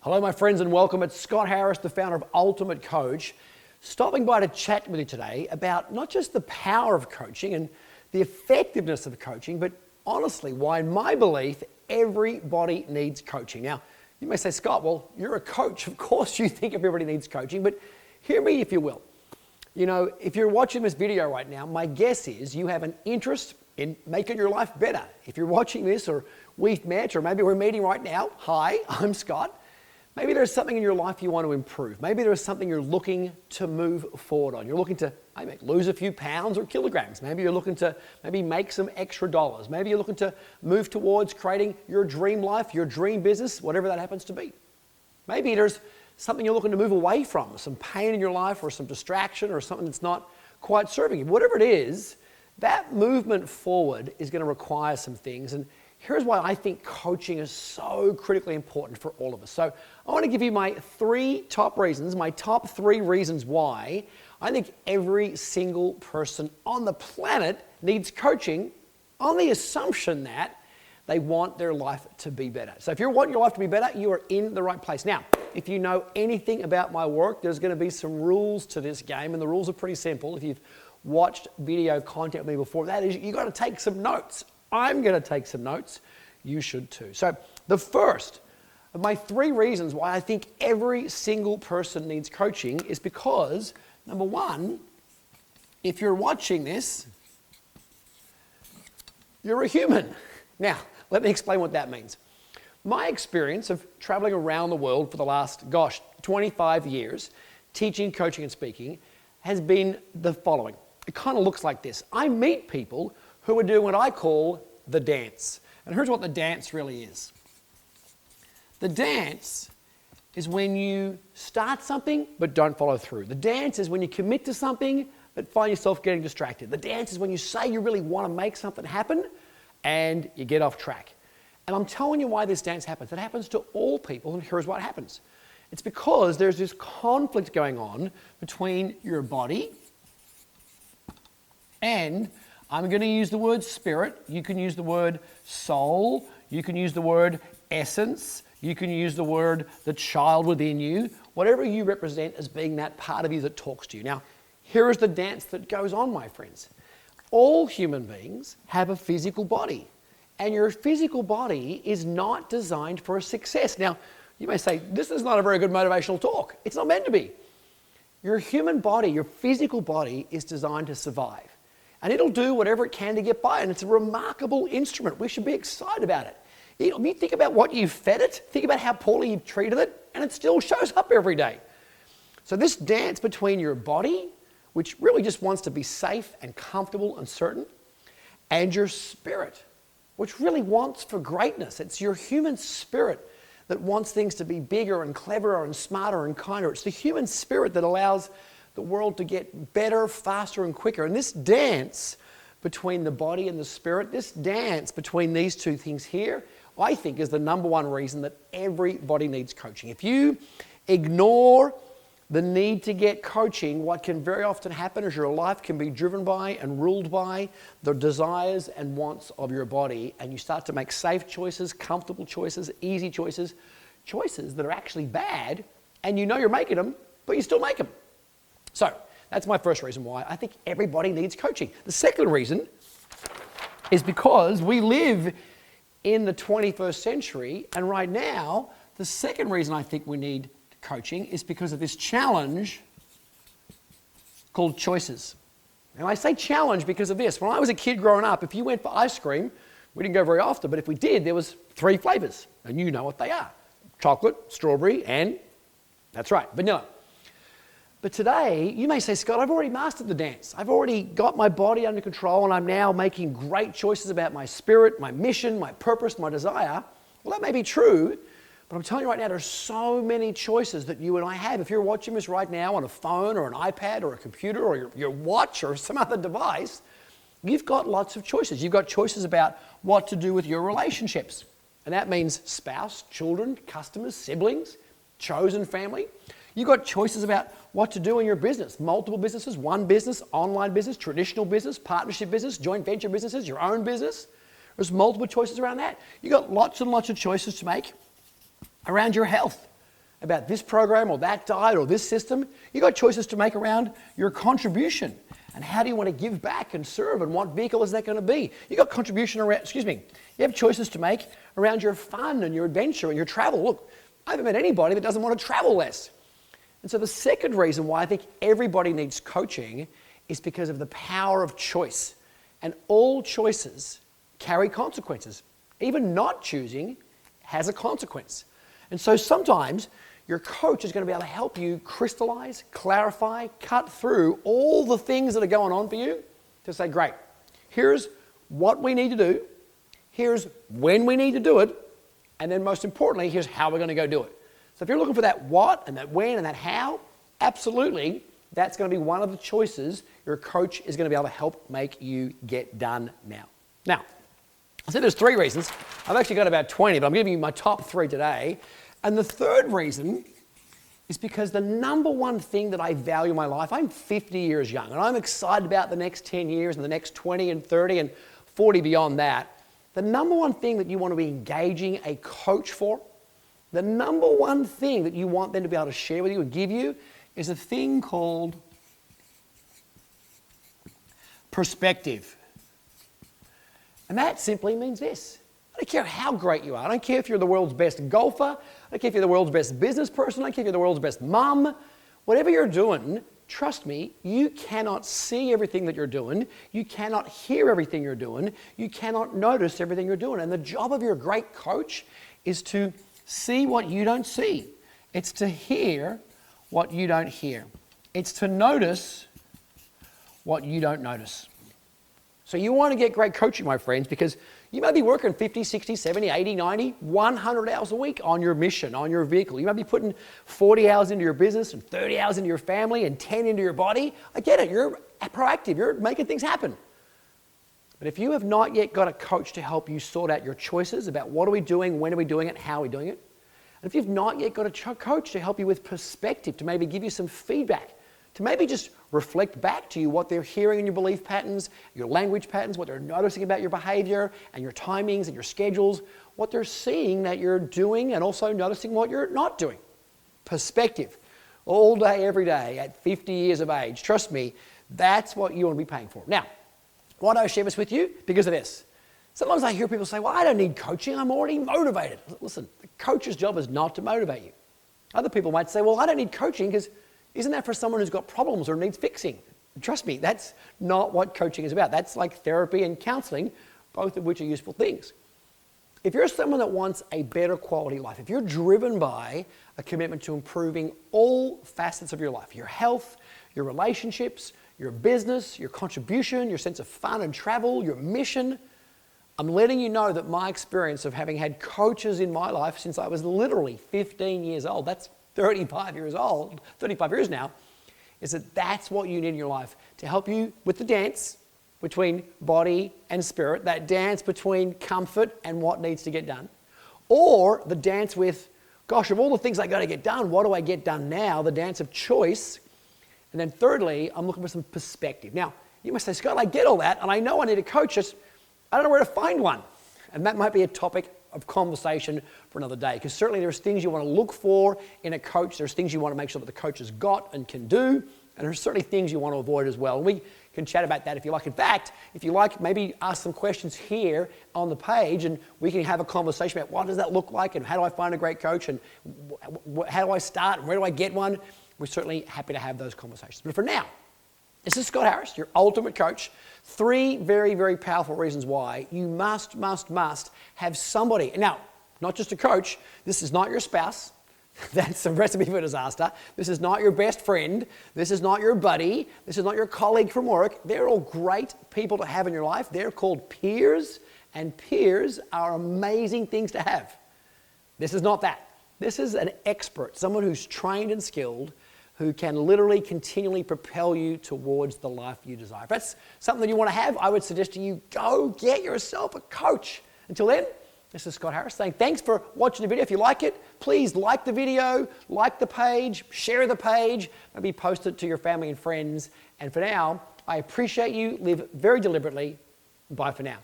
Hello, my friends, and welcome. It's Scott Harris, the founder of Ultimate Coach, stopping by to chat with you today about not just the power of coaching and the effectiveness of coaching, but honestly, why, in my belief, everybody needs coaching. Now, you may say, Scott, well, you're a coach. Of course you think everybody needs coaching, but hear me if you will. You know, if you're watching this video right now, my guess is you have an interest in making your life better. If you're watching this, or we've met, or maybe we're meeting right now, hi, I'm Scott. Maybe there's something in your life you want to improve. Maybe there's something you're looking to move forward on. You're looking to maybe lose a few pounds or kilograms. Maybe you're looking to make some extra dollars. Maybe you're looking to move towards creating your dream life, your dream business, whatever that happens to be. Maybe there's something you're looking to move away from, some pain in your life or some distraction or something that's not quite serving you. Whatever it is, that movement forward is going to require some things. And here's why I think coaching is so critically important for all of us. So I want to give you my top 3 reasons why I think every single person on the planet needs coaching, on the assumption that they want their life to be better. So if you want your life to be better, you are in the right place. Now, if you know anything about my work, there's going to be some rules to this game, and the rules are pretty simple. If you've watched video content with me before, that is, you've got to take some notes. I'm going to take some notes. You should too. So the first of my 3 reasons why I think every single person needs coaching is because, number one, if you're watching this, you're a human. Now, let me explain what that means. My experience of traveling around the world for the last, 25 years, teaching, coaching, and speaking, has been the following. It kind of looks like this. I meet people who are doing what I call the dance. And here's what the dance really is. The dance is when you start something but don't follow through. The dance is when you commit to something but find yourself getting distracted. The dance is when you say you really want to make something happen and you get off track. And I'm telling you why this dance happens. It happens to all people, and here's what happens. It's because there's this conflict going on between your body and, I'm going to use the word spirit, you can use the word soul, you can use the word essence, you can use the word the child within you, whatever you represent as being that part of you that talks to you. Now, here is the dance that goes on, my friends. All human beings have a physical body, and your physical body is not designed for success. Now, you may say, this is not a very good motivational talk. It's not meant to be. Your human body, your physical body, is designed to survive. And it'll do whatever it can to get by. And it's a remarkable instrument. We should be excited about it. You think about what you've fed it, think about how poorly you've treated it, and it still shows up every day. So this dance between your body, which really just wants to be safe and comfortable and certain, and your spirit, which really wants for greatness. It's your human spirit that wants things to be bigger and cleverer and smarter and kinder. It's the human spirit that allows the world to get better, faster, and quicker. And this dance between the body and the spirit, this dance between these two things here, I think is the number one reason that everybody needs coaching. If you ignore the need to get coaching, what can very often happen is your life can be driven by and ruled by the desires and wants of your body, and you start to make safe choices, comfortable choices, easy choices, choices that are actually bad, and you know you're making them, but you still make them. So that's my first reason why I think everybody needs coaching. The second reason is because we live in the 21st century, and right now, the second reason I think we need coaching is because of this challenge called choices. Now I say challenge because of this. When I was a kid growing up, if you went for ice cream, we didn't go very often, but if we did, there was 3 flavors, and you know what they are. Chocolate, strawberry, and, that's right, vanilla. But today, you may say, Scott, I've already mastered the dance. I've already got my body under control, and I'm now making great choices about my spirit, my mission, my purpose, my desire. Well, that may be true, but I'm telling you right now, there's so many choices that you and I have. If you're watching this right now on a phone or an iPad or a computer or your watch or some other device, you've got lots of choices. You've got choices about what to do with your relationships. And that means spouse, children, customers, siblings, chosen family. You've got choices about what to do in your business. Multiple businesses, one business, online business, traditional business, partnership business, joint venture businesses, your own business. There's multiple choices around that. You've got lots and lots of choices to make around your health, about this program or that diet or this system. You've got choices to make around your contribution and how do you want to give back and serve and what vehicle is that going to be. You've got contribution around, you have choices to make around your fun and your adventure and your travel. Look, I haven't met anybody that doesn't want to travel less. And so the second reason why I think everybody needs coaching is because of the power of choice. And all choices carry consequences. Even not choosing has a consequence. And so sometimes your coach is going to be able to help you crystallize, clarify, cut through all the things that are going on for you to say, great, here's what we need to do, here's when we need to do it, and then most importantly, here's how we're going to go do it. So if you're looking for that what and that when and that how, absolutely, that's going to be one of the choices your coach is going to be able to help make you get done now. Now, I said there's 3 reasons. I've actually got about 20, but I'm giving you my top 3 today. And the third reason is because the number one thing that I value in my life, I'm 50 years young, and I'm excited about the next 10 years and the next 20 and 30 and 40 beyond that. The number one thing that you want to be engaging a coach for, the number one thing that you want them to be able to share with you and give you is a thing called perspective. And that simply means this. I don't care how great you are. I don't care if you're the world's best golfer. I don't care if you're the world's best business person. I don't care if you're the world's best mom. Whatever you're doing, trust me, you cannot see everything that you're doing. You cannot hear everything you're doing. You cannot notice everything you're doing. And the job of your great coach is to see what you don't see. It's to hear what you don't hear. It's to notice what you don't notice. So you want to get great coaching, my friends, because you may be working 50, 60, 70, 80, 90, 100 hours a week on your mission, on your vehicle. You might be putting 40 hours into your business and 30 hours into your family and 10 into your body. I get it. You're proactive. You're making things happen. But if you have not yet got a coach to help you sort out your choices about what are we doing, when are we doing it, how are we doing it, and if you've not yet got a coach to help you with perspective, to maybe give you some feedback, to maybe just reflect back to you what they're hearing in your belief patterns, your language patterns, what they're noticing about your behavior and your timings and your schedules, what they're seeing that you're doing and also noticing what you're not doing. Perspective. All day, every day, at 50 years of age. Trust me, that's what you want to be paying for. Now, why do I share this with you? Because of this. Sometimes I hear people say, well, I don't need coaching, I'm already motivated. Listen, the coach's job is not to motivate you. Other people might say, well, I don't need coaching because isn't that for someone who's got problems or needs fixing? Trust me, that's not what coaching is about. That's like therapy and counseling, both of which are useful things. If you're someone that wants a better quality life, if you're driven by a commitment to improving all facets of your life, your health, your relationships, your business, your contribution, your sense of fun and travel, your mission, I'm letting you know that my experience of having had coaches in my life since I was literally 15 years old, that's 35 years old, 35 years now, is that that's what you need in your life to help you with the dance between body and spirit, that dance between comfort and what needs to get done, or the dance with, gosh, of all the things I got to get done, what do I get done now? The dance of choice. And then thirdly, I'm looking for some perspective. Now, you must say, Scott, I get all that, and I know I need a coach, just I don't know where to find one. And that might be a topic of conversation for another day, because certainly there's things you want to look for in a coach. There's things you want to make sure that the coach has got and can do, and there's certainly things you want to avoid as well. And we can chat about that if you like. In fact, if you like, maybe ask some questions here on the page, and we can have a conversation about what does that look like, and how do I find a great coach, and how do I start, and where do I get one? We're certainly happy to have those conversations. But for now, this is Scott Harris, your ultimate coach. 3 very, very powerful reasons why you must have somebody. Now, not just a coach. This is not your spouse. That's a recipe for disaster. This is not your best friend. This is not your buddy. This is not your colleague from work. They're all great people to have in your life. They're called peers, and peers are amazing things to have. This is not that. This is an expert, someone who's trained and skilled, who can literally continually propel you towards the life you desire. If that's something that you want to have, I would suggest to you, go get yourself a coach. Until then, this is Scott Harris saying thanks for watching the video. If you like it, please like the video, like the page, share the page, maybe post it to your family and friends. And for now, I appreciate you. Live very deliberately. Bye for now.